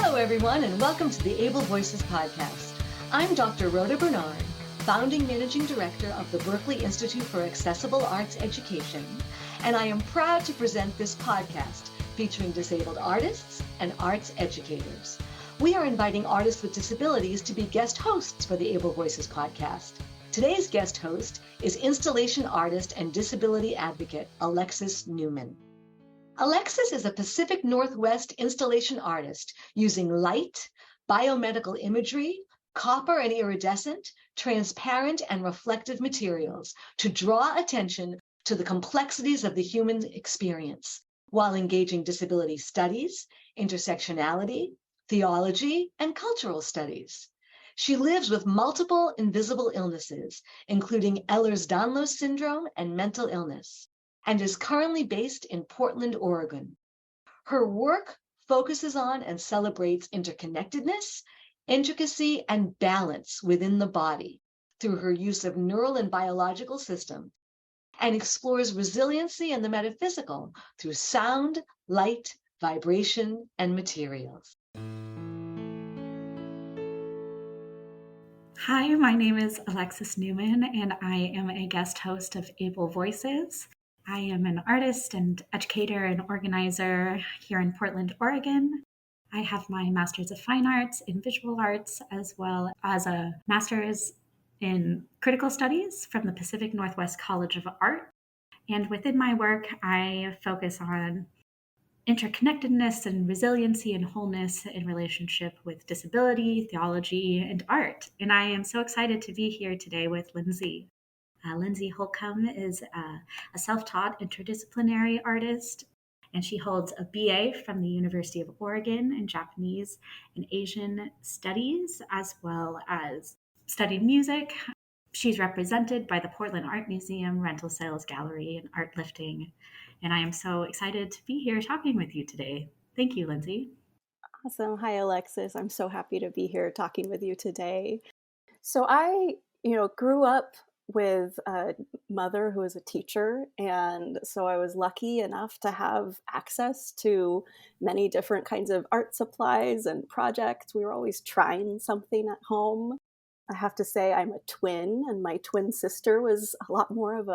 Hello, everyone, and welcome to the Able Voices podcast. I'm Dr. Rhoda Bernard, founding managing director of the Berkeley Institute for Accessible Arts Education, and I am proud to present this podcast featuring disabled artists and arts educators. We are inviting artists with disabilities to be guest hosts for the Able Voices podcast. Today's guest host is installation artist and disability advocate Alexis Neumann. Alexis is a Pacific Northwest installation artist using light, biomedical imagery, copper and iridescent, transparent and reflective materials to draw attention to the complexities of the human experience while engaging disability studies, intersectionality, theology, and cultural studies. She lives with multiple invisible illnesses, including Ehlers-Danlos syndrome and mental illness, and is currently based in Portland, Oregon. Her work focuses on and celebrates interconnectedness, intricacy, and balance within the body through her use of neural and biological systems, and explores resiliency and the metaphysical through sound, light, vibration, and materials. Hi, my name is Alexis Neumann, and I am a guest host of Able Voices. I am an artist and educator and organizer here in Portland, Oregon. I have my Master's of Fine Arts in Visual Arts, as well as a Master's in Critical Studies from the Pacific Northwest College of Art. And within my work, I focus on interconnectedness and resiliency and wholeness in relationship with disability, theology, and art. And I am so excited to be here today with Lindsey. Lindsey Holcomb is a self-taught interdisciplinary artist, and she holds a BA from the University of Oregon in Japanese and Asian studies, as well as studied music. She's represented by the Portland Art Museum, Rental Sales Gallery, and ArtLifting. And I am so excited to be here talking with you today. Thank you, Lindsey. Awesome. Hi, Alexis. I'm so happy to be here talking with you today. So I, grew up with a mother who was a teacher. And so I was lucky enough to have access to many different kinds of art supplies and projects. We were always trying something at home. I have to say I'm a twin, and my twin sister was a lot more of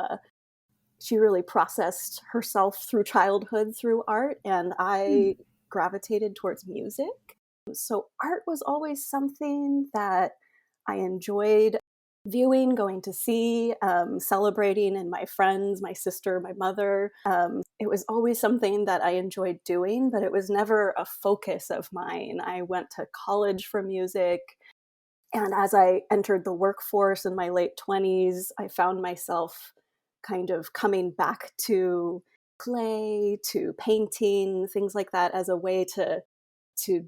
she really processed herself through childhood through art, and I gravitated towards music. So art was always something that I enjoyed viewing, going to see, celebrating in my friends, my sister, my mother. It was always something that I enjoyed doing, but it was never a focus of mine. I went to college for music. And as I entered the workforce in my late 20s, I found myself kind of coming back to play, to painting, things like that as a way to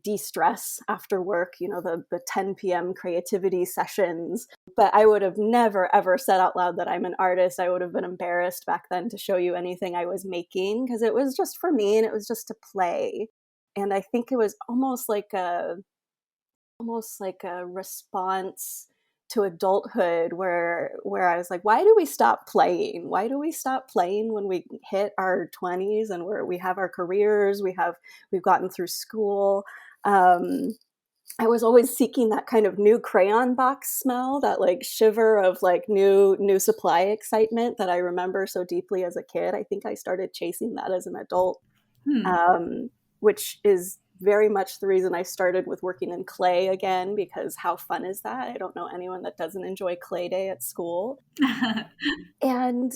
de-stress after work, the 10 p.m. creativity sessions. But I would have never, ever said out loud that I'm an artist. I would have been embarrassed back then to show you anything I was making, because it was just for me and it was just to play. And I think it was almost like a response to adulthood where I was like, why do we stop playing? Why do we stop playing when we hit our 20s and we have our careers, we've gotten through school? I was always seeking that kind of new crayon box smell, that like shiver of like new supply excitement that I remember so deeply as a kid. I think I started chasing that as an adult, which is very much the reason I started with working in clay again, because how fun is that? I don't know anyone that doesn't enjoy clay day at school. And,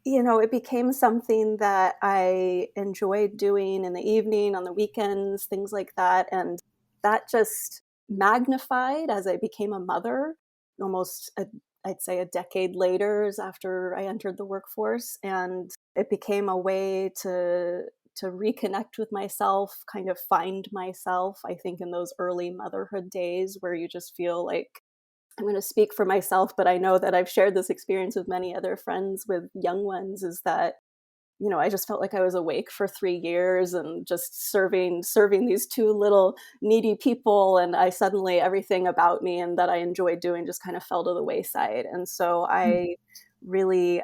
it became something that I enjoyed doing in the evening, on the weekends, things like that. And that just magnified as I became a mother, I'd say a decade later after I entered the workforce. And it became a way to reconnect with myself, kind of find myself, I think, in those early motherhood days where you just feel like, I'm going to speak for myself, but I know that I've shared this experience with many other friends with young ones, is that, I just felt like I was awake for 3 years and just serving these two little needy people. And I suddenly, everything about me and that I enjoyed doing just kind of fell to the wayside. And so I really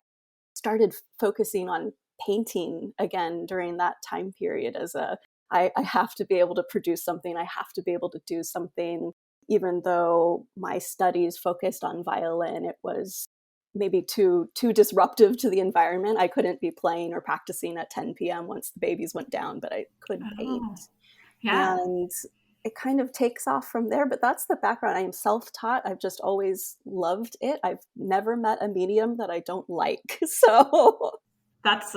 started focusing on painting again during that time period as a I have to be able to produce something. I have to be able to do something. Even though my studies focused on violin, it was maybe too disruptive to the environment. I couldn't be playing or practicing at 10 p.m. once the babies went down, but I could paint. Oh, yeah. And it kind of takes off from there, but that's the background. I am self-taught. I've just always loved it. I've never met a medium that I don't like. So That's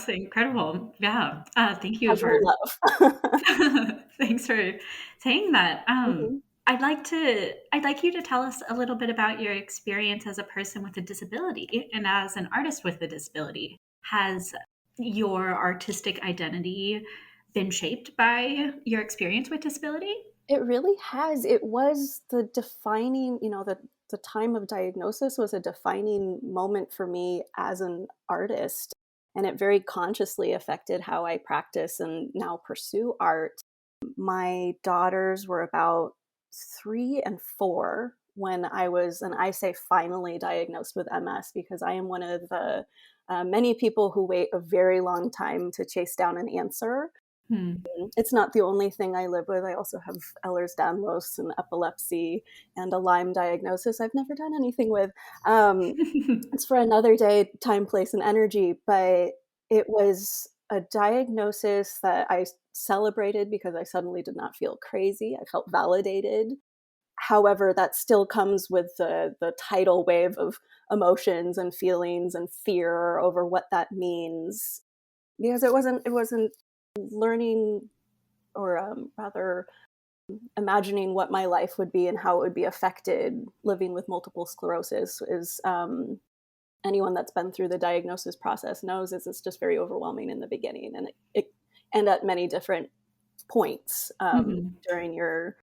incredible. Yeah. Thank you casual for love. thanks for saying that. Mhm. I'd like you to tell us a little bit about your experience as a person with a disability and as an artist with a disability. Has your artistic identity been shaped by your experience with disability? It really has. It was the defining, the time of diagnosis was a defining moment for me as an artist. And it very consciously affected how I practice and now pursue art. My daughters were about 3 and 4 when I was, and I say finally diagnosed with MS because I am one of the many people who wait a very long time to chase down an answer. Hmm. It's not the only thing I live with. I also have Ehlers-Danlos and epilepsy and a Lyme diagnosis I've never done anything with. It's for another day, time, place, and energy. But it was a diagnosis that I celebrated because I suddenly did not feel crazy. I felt validated. However, that still comes with the tidal wave of emotions and feelings and fear over what that means. Because it wasn't learning or rather imagining what my life would be and how it would be affected living with multiple sclerosis is anyone that's been through the diagnosis process knows is it's just very overwhelming in the beginning and at many different points Mhm. during your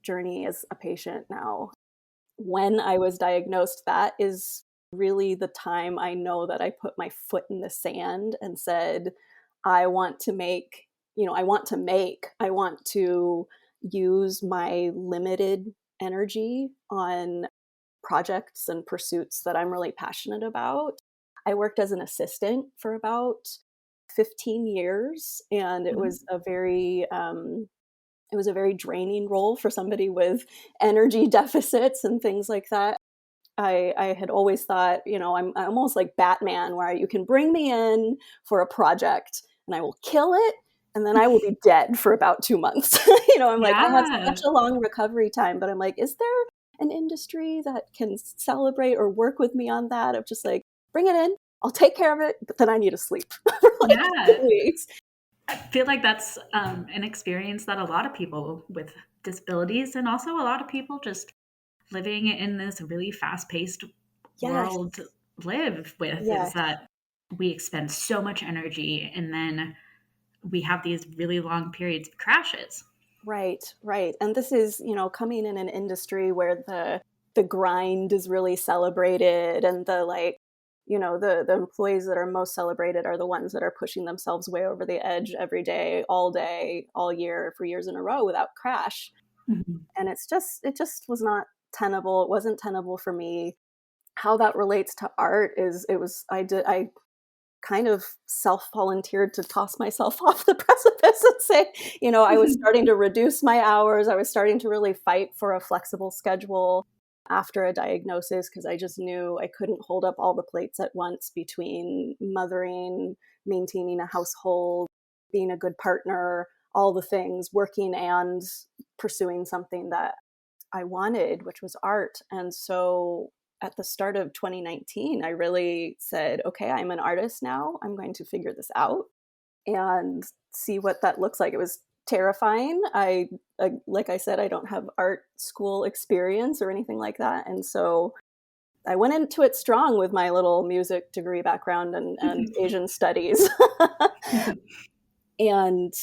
journey as a patient. Now when I was diagnosed, that is really the time I know that I put my foot in the sand and said, I want to make, I want to use my limited energy on projects and pursuits that I'm really passionate about. I worked as an assistant for about 15 years, and it Mhm. was a very draining role for somebody with energy deficits and things like that. I had always thought, I'm almost like Batman, where you can bring me in for a project and I will kill it, and then I will be dead for about 2 months. I'm like, I have such Yeah. a long recovery time, but I'm like, is there an industry that can celebrate or work with me on that? Of just like, bring it in, I'll take care of it, but then I need to sleep for like Yeah. 2 weeks. I feel like that's an experience that a lot of people with disabilities and also a lot of people just living in this really fast-paced Yes, world live with is yes. that we expend so much energy and then we have these really long periods of crashes. Right, right. And this is, coming in an industry where the grind is really celebrated and the like, the employees that are most celebrated are the ones that are pushing themselves way over the edge every day, all year for years in a row without crash. Mhm. And it just was not tenable. It wasn't tenable for me. How that relates to art is I kind of self-volunteered to toss myself off the precipice and say, I was starting to reduce my hours. I was starting to really fight for a flexible schedule after a diagnosis because I just knew I couldn't hold up all the plates at once between mothering, maintaining a household, being a good partner, all the things, working and pursuing something that I wanted, which was art. And so at the start of 2019, I really said, okay, I'm an artist now. I'm going to figure this out and see what that looks like. It was terrifying. Like I said, I don't have art school experience or anything like that. And so I went into it strong with my little music degree background and Asian studies. And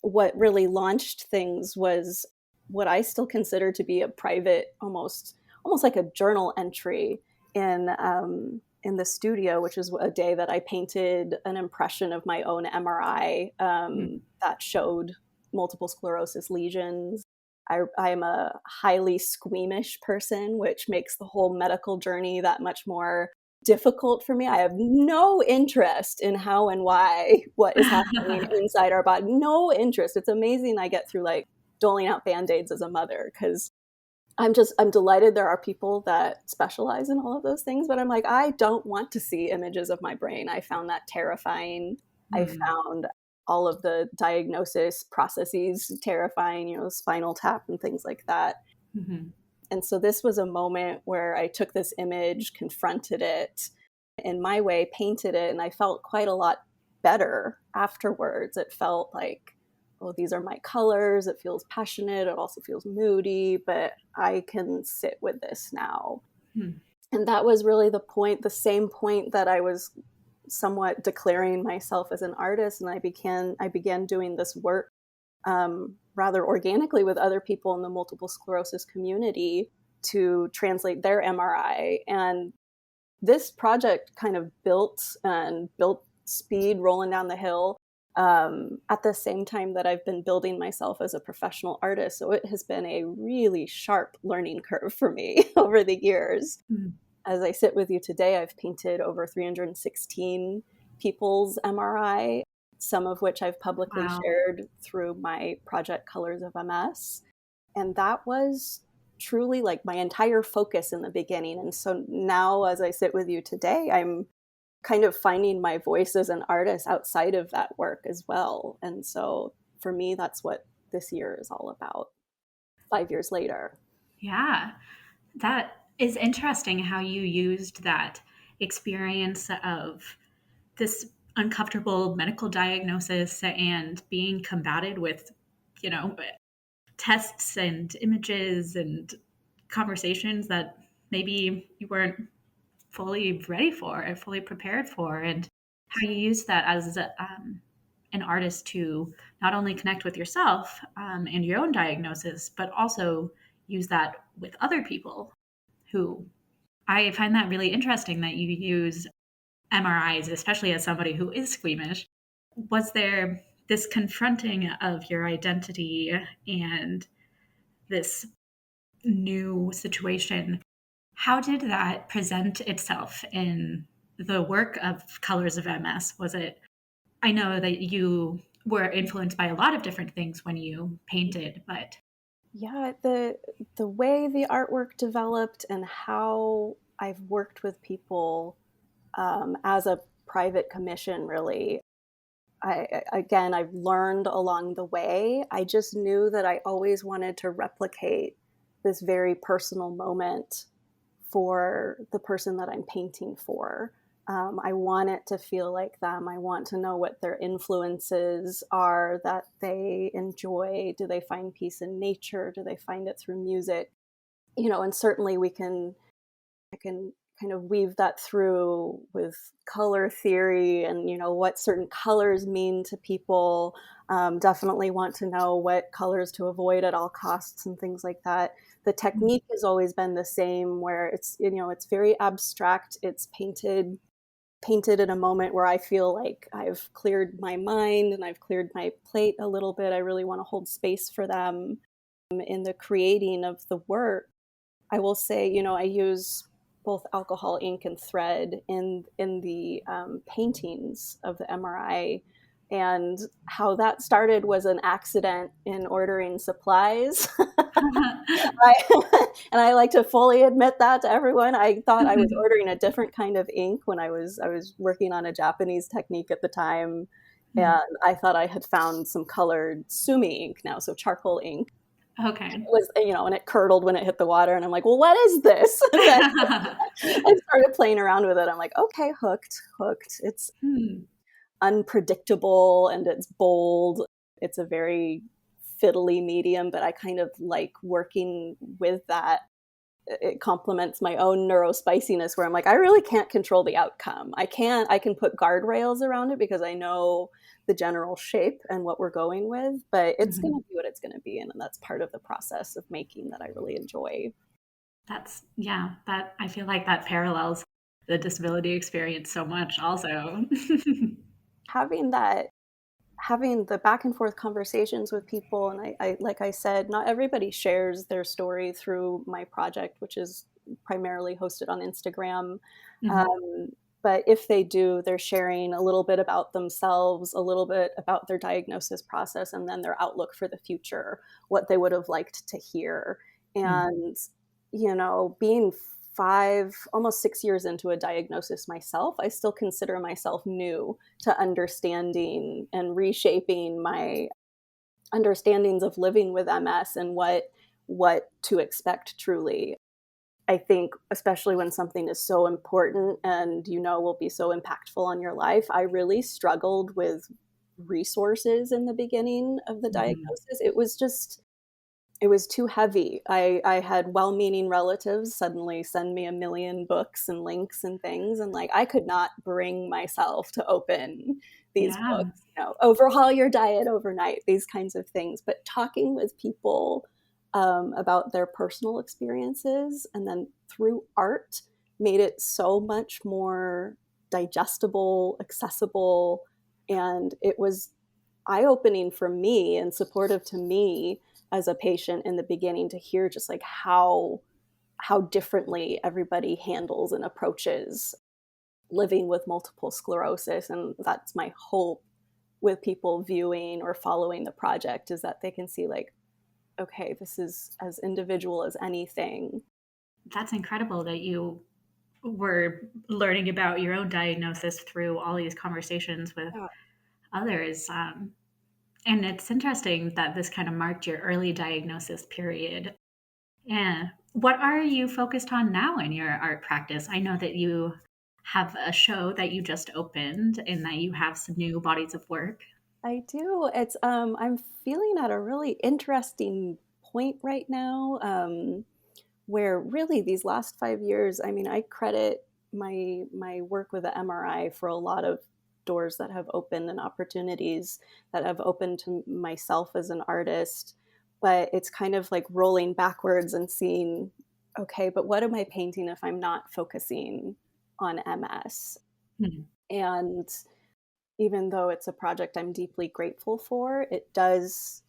what really launched things was what I still consider to be a private, almost like a journal entry in the studio, which is a day that I painted an impression of my own MRI that showed multiple sclerosis lesions. I am a highly squeamish person, which makes the whole medical journey that much more difficult for me. I have no interest in how and why, what is happening inside our body. No interest. It's amazing I get through like doling out Band-Aids as a mother, because I'm delighted there are people that specialize in all of those things, but I'm like, I don't want to see images of my brain. I found that terrifying. I found all of the diagnosis processes terrifying, spinal tap and things like that. Mm-hmm. And so this was a moment where I took this image, confronted it in my way, painted it, and I felt quite a lot better afterwards. It felt like, oh, these are my colors. It feels passionate. It also feels moody, but I can sit with this now. And that was really the same point that I was somewhat declaring myself as an artist. And I began doing this work rather organically with other people in the multiple sclerosis community to translate their MRI. And this project kind of built speed rolling down the hill at the same time that I've been building myself as a professional artist. So it has been a really sharp learning curve for me over the years. As I sit with you today, I've painted over 316 people's MRI, some of which I've publicly shared through my project Colors of MS. And that was truly like my entire focus in the beginning. And so now as I sit with you today, I'm kind of finding my voice as an artist outside of that work as well. And so for me, that's what this year is all about, 5 years later. Yeah, that is interesting how you used that experience of this uncomfortable medical diagnosis and being combated with, tests and images and conversations that maybe you weren't fully ready for or fully prepared for, and how you use that as an artist to not only connect with yourself and your own diagnosis, but also use that with other people who I find that really interesting that you use MRIs, especially as somebody who is squeamish. Was there this confronting of your identity and this new situation? How did that present itself in the work of Colors of MS? Was it, I know that you were influenced by a lot of different things when you painted, but yeah, the way the artwork developed and how I've worked with people as a private commission, really, I've learned along the way. I just knew that I always wanted to replicate this very personal moment for the person that I'm painting for. I want it to feel like them. I want to know what their influences are that they enjoy. Do they find peace in nature? Do they find it through music? And certainly I can kind of weave that through with color theory and, what certain colors mean to people. Definitely want to know what colors to avoid at all costs and things like that. The technique has always been the same, where it's very abstract. It's painted in a moment where I feel like I've cleared my mind and I've cleared my plate a little bit. I really want to hold space for them in the creating of the work. I will say, I use both alcohol ink and thread in the paintings of the MRI. And how that started was an accident in ordering supplies. And I like to fully admit that to everyone. I thought I was ordering a different kind of ink when I was working on a Japanese technique at the time. And I thought I had found some colored sumi ink now, so charcoal ink. Okay. It was, and it curdled when it hit the water. And I'm like, well, what is this? And then I started playing around with it. I'm like, okay, hooked. It's unpredictable and it's bold. It's a very fiddly medium, but I kind of like working with that. It complements my own neurospiciness, where I'm like, I really can't control the outcome. I can put guardrails around it because I know the general shape and what we're going with, but it's going to be what it's going to be. And that's part of the process of making that I really enjoy. That I feel like that parallels the disability experience so much also. Having the back and forth conversations with people. And I like I said, not everybody shares their story through my project, which is primarily hosted on Instagram. Mm-hmm. But if they do, they're sharing a little bit about themselves, a little bit about their diagnosis process, and then their outlook for the future, what they would have liked to hear. And, being almost 6 years into a diagnosis myself, I still consider myself new to understanding and reshaping my understandings of living with MS and what to expect truly. I think, especially when something is so important and will be so impactful on your life, I really struggled with resources in the beginning of the Mm-hmm. diagnosis. It was too heavy. I had well-meaning relatives suddenly send me a million books and links and things, and like I could not bring myself to open these Yeah. books, overhaul your diet overnight, these kinds of things. But talking with people about their personal experiences and then through art made it so much more digestible, accessible, and it was eye-opening for me and supportive to me as a patient in the beginning to hear just like how differently everybody handles and approaches living with multiple sclerosis. And that's my hope with people viewing or following the project, is that they can see like, okay, this is as individual as anything. That's incredible that you were learning about your own diagnosis through all these conversations with Yeah. others. And it's interesting that this kind of marked your early diagnosis period. Yeah. What are you focused on now in your art practice? I know that you have a show that you just opened and that you have some new bodies of work. I do. I'm feeling at a really interesting point right now, where really these last 5 years, I mean, I credit my work with the MRI for a lot of doors that have opened and opportunities that have opened to myself as an artist. But it's kind of like rolling backwards and seeing, okay, but what am I painting if I'm not focusing on MS? Hmm. And even though it's a project I'm deeply grateful for, it does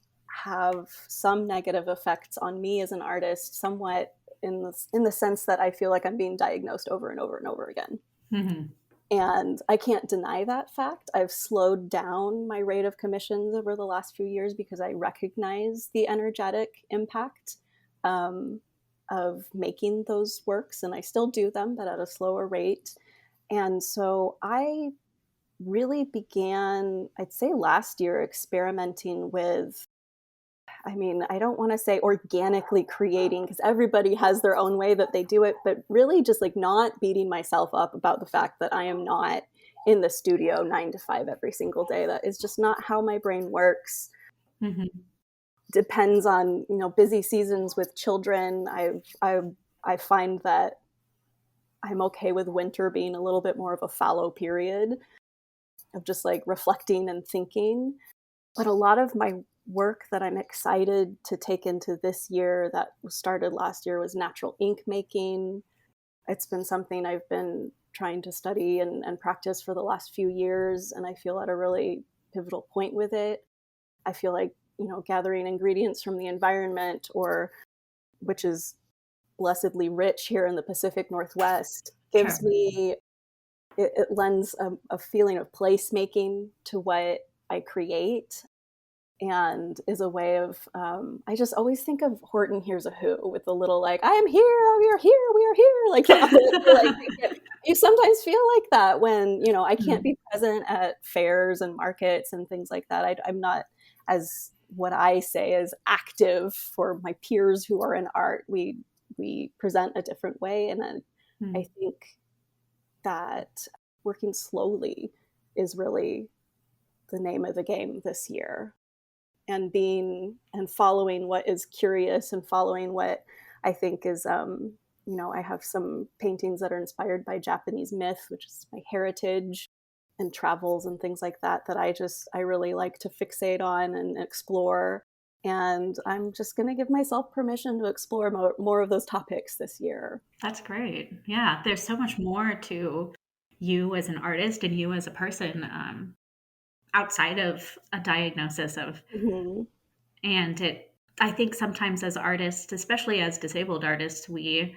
have some negative effects on me as an artist, somewhat in the sense that I feel like I'm being diagnosed over and over and over again. Hmm. And I can't deny that fact. I've slowed down my rate of commissions over the last few years because I recognize the energetic impact um, of making those works, and I still do them, but at a slower rate. And so I really began, I'd say last year, experimenting with, I mean, I don't want to say organically creating because everybody has their own way that they do it, but really just like not beating myself up about the fact that I am not in the studio 9 to 5 every single day. That is just not how my brain works. Hmm. Depends on, busy seasons with children. I find that I'm okay with winter being a little bit more of a fallow period of just like reflecting and thinking. But a lot of my work that I'm excited to take into this year that started last year was natural ink making. It's been something I've been trying to study and practice for the last few years, and I feel at a really pivotal point with it. I feel like, gathering ingredients from the environment, or which is blessedly rich here in the Pacific Northwest, Sure. gives me it lends a feeling of placemaking to what I create, and is a way of I just always think of Horton Hears a Who with the little like, I am here, we are here, we are here, like you sometimes feel like that when I can't Mm. be present at fairs and markets and things like that. I'm not as, what I say, as active for my peers who are in art. We present a different way, and then I Mm. think that working slowly is really the name of the game this year, and being and following what is curious and following what I think is I have some paintings that are inspired by Japanese myth, which is my heritage, and travels and things like that I really like to fixate on and explore. And I'm just going to give myself permission to explore more of those topics this year. That's great. Yeah, there's so much more to you as an artist and you as a person, outside of a diagnosis of, Mm-hmm. and I think sometimes as artists, especially as disabled artists, we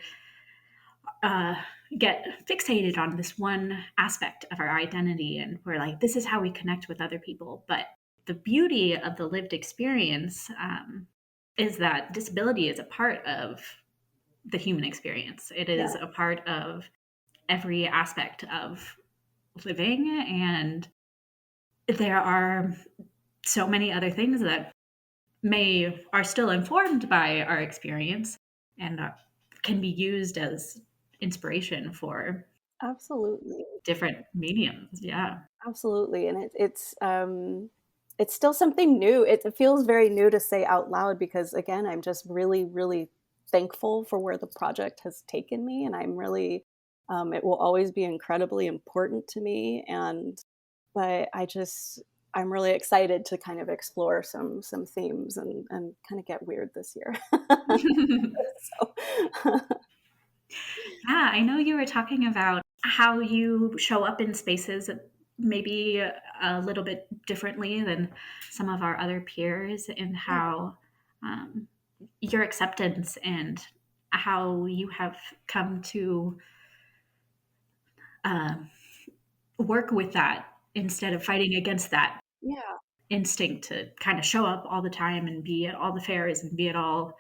get fixated on this one aspect of our identity, and we're like, this is how we connect with other people. But the beauty of the lived experience is that disability is a part of the human experience. It is Yeah, a part of every aspect of living, and there are so many other things that are still informed by our experience and can be used as inspiration for absolutely. different mediums. Yeah. Absolutely. And it's still something new. It feels very new to say out loud because again, I'm just really, really thankful for where the project has taken me. And I'm really, it will always be incredibly important to me. But I'm really excited to kind of explore some themes and kind of get weird this year. So, Yeah, I know you were talking about how you show up in spaces maybe a little bit differently than some of our other peers, and yeah. how your acceptance and how you have come to uh, work with that instead of fighting against that Yeah. instinct to kind of show up all the time and be at all the fairs and be at all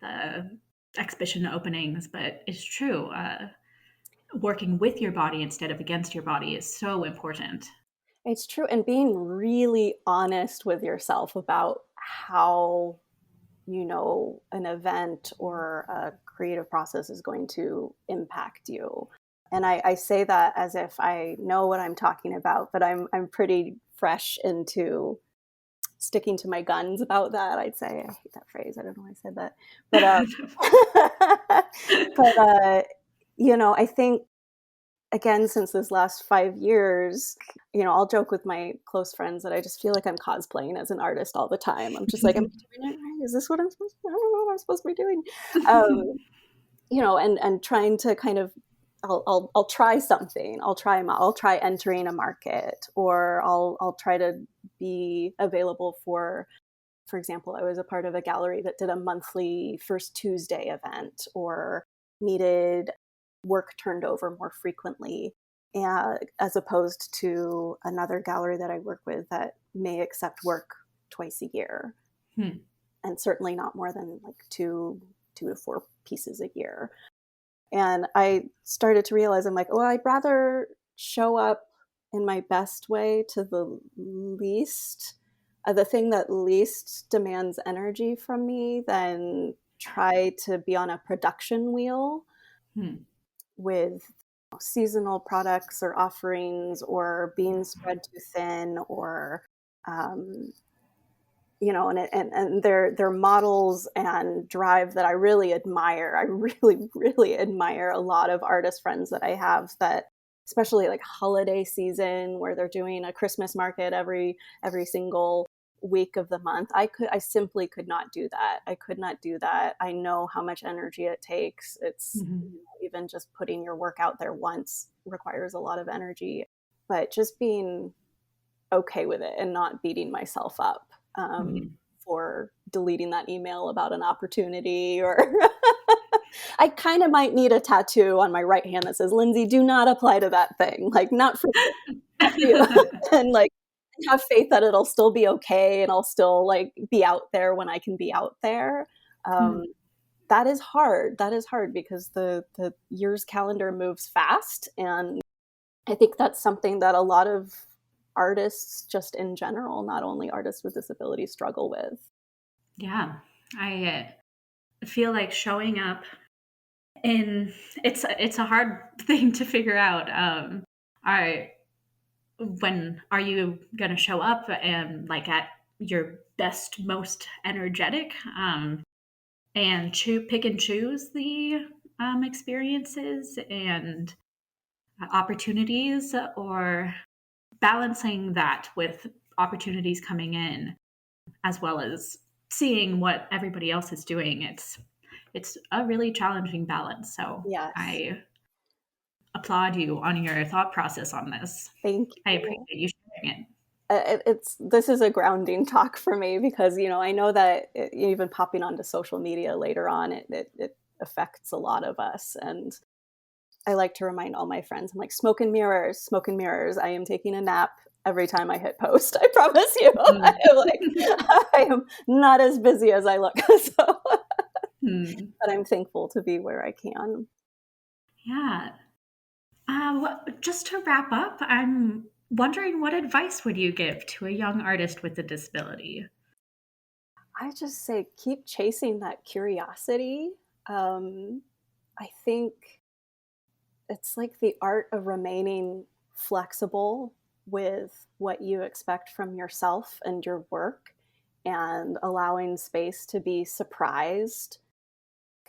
the exhibition openings. But it's true. Working with your body instead of against your body is so important. It's true. And being really honest with yourself about how, an event or a creative process is going to impact you. And I say that as if I know what I'm talking about, but I'm pretty fresh into sticking to my guns about that. I'd say I hate that phrase. I don't know why I said that, but but I think again, since this last 5 years, I'll joke with my close friends that I just feel like I'm cosplaying as an artist all the time. I'm just like, am I doing it right? Is this what I'm supposed to? I don't know what I'm supposed to be doing. And trying to kind of, I'll try something. I'll try entering a market, or I'll try to be available for example, I was a part of a gallery that did a monthly First Tuesday event, or needed work turned over more frequently, as opposed to another gallery that I work with that may accept work twice a year, Hmm. and certainly not more than like two to four pieces a year. And I started to realize, I'm like, oh, I'd rather show up in my best way to the thing that least demands energy from me, than try to be on a production wheel Hmm. with seasonal products or offerings, or being spread too thin, or um, and they're models and drive that I really admire. I really, really admire a lot of artist friends that I have, that especially like holiday season, where they're doing a Christmas market every single week of the month. I simply could not do that. I could not do that. I know how much energy it takes. It's Mhm. even just putting your work out there once requires a lot of energy. But just being okay with it and not beating myself up Mhm. for deleting that email about an opportunity, or I kind of might need a tattoo on my right hand that says, Lindsey, do not apply to that thing. Like, not for you, not for you. And like, have faith that it'll still be okay, and I'll still like be out there when I can be out there. Um, Hmm. that is hard. That is hard because the year's calendar moves fast. And I think that's something that a lot of artists, just in general, not only artists with disabilities, struggle with. Yeah, I feel like showing up in it's a hard thing to figure out. Are when are you going to show up and like at your best, most energetic, and pick and choose the experiences and opportunities, or balancing that with opportunities coming in as well as seeing what everybody else is doing. It's a really challenging balance. So Yes. I applaud you on your thought process on this. Thank I appreciate you. you sharing it. This is a grounding talk for me, because I know that even popping onto social media later on, it affects a lot of us. And I like to remind all my friends, I'm like, smoke and mirrors, smoke and mirrors. I am taking a nap every time I hit post. I promise you. Mm. I am not as busy as I look. So, but I'm thankful to be where I can. Yeah. Just to wrap up, I'm wondering, what advice would you give to a young artist with a disability? I just say keep chasing that curiosity. I think it's like the art of remaining flexible with what you expect from yourself and your work, and allowing space to be surprised.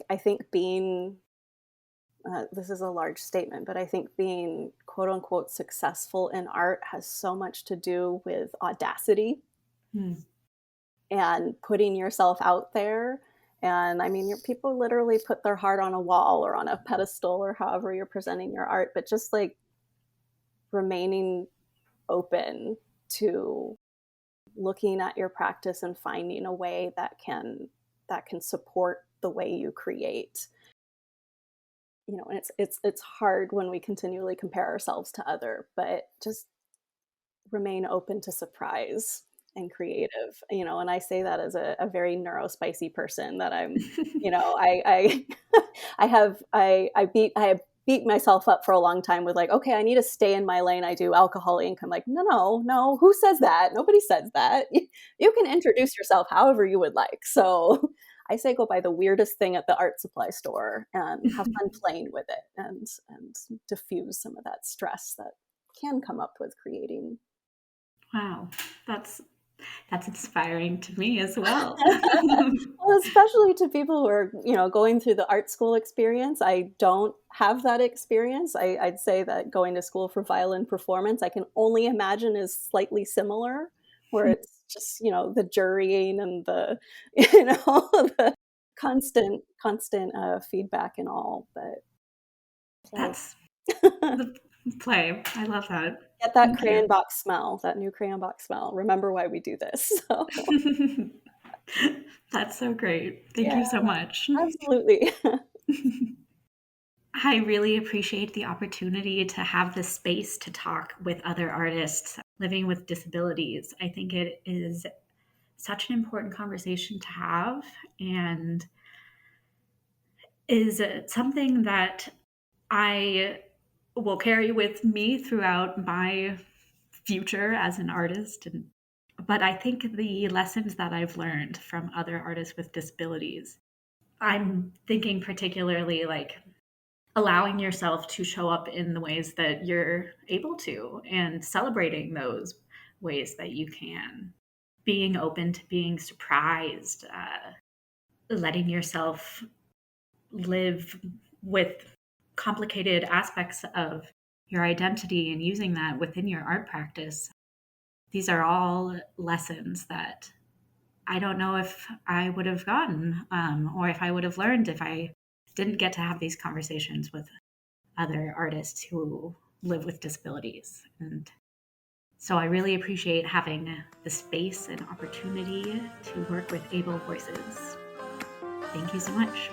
I think being, this is a large statement, but I think being quote unquote successful in art has so much to do with audacity and putting yourself out there. And I mean, people literally put their heart on a wall or on a pedestal or however you're presenting your art, but just like remaining open to looking at your practice and finding a way that can support the way you create. And it's hard when we continually compare ourselves to other, but just remain open to surprise and creative. And I say that as a very neurospicy person, that I'm, I I beat myself up for a long time with like, okay, I need to stay in my lane. I do alcohol Inc. I'm like, no, who says that? Nobody says that. You can introduce yourself however you would like. So I say go buy the weirdest thing at the art supply store and have fun playing with it, and diffuse some of that stress that can come up with creating. Wow, that's inspiring to me as well. Well, especially to people who are, going through the art school experience. I don't have that experience. I'd say that going to school for violin performance, I can only imagine, is slightly similar, where it's just, the jurying and the, the constant feedback and all. But That's the play. I love that. get that Thank crayon you. box smell, that new crayon box smell. Remember why we do this. So. That's so great. Thank Yeah, you so much. absolutely. I really appreciate the opportunity to have the space to talk with other artists living with disabilities. I think it is such an important conversation to have, and is something that I will carry with me throughout my future as an artist. But I think the lessons that I've learned from other artists with disabilities, I'm thinking particularly like allowing yourself to show up in the ways that you're able to and celebrating those ways that you can, being open to being surprised, letting yourself live with complicated aspects of your identity and using that within your art practice. These are all lessons that I don't know if I would have gotten, or if I would have learned if I didn't get to have these conversations with other artists who live with disabilities. And so I really appreciate having the space and opportunity to work with able voices. Thank you so much.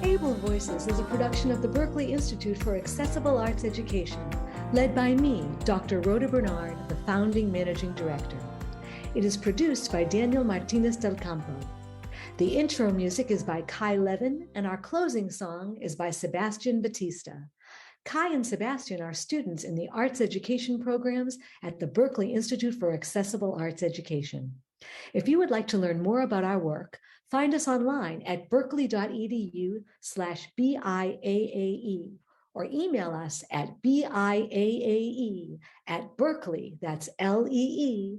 Able Voices is a production of the Berkeley Institute for Accessible Arts Education, led by me, Dr. Rhoda Bernard, the founding managing director. It is produced by Daniel Martinez del Campo. The intro music is by Kai Levin, and our closing song is by Sebastian Batista. Kai and Sebastian are students in the arts education programs at the Berkeley Institute for Accessible Arts Education. If you would like to learn more about our work, find us online at berkeley.edu/BIAAE or email us at BIAAE@berkeley, that's LEE.edu.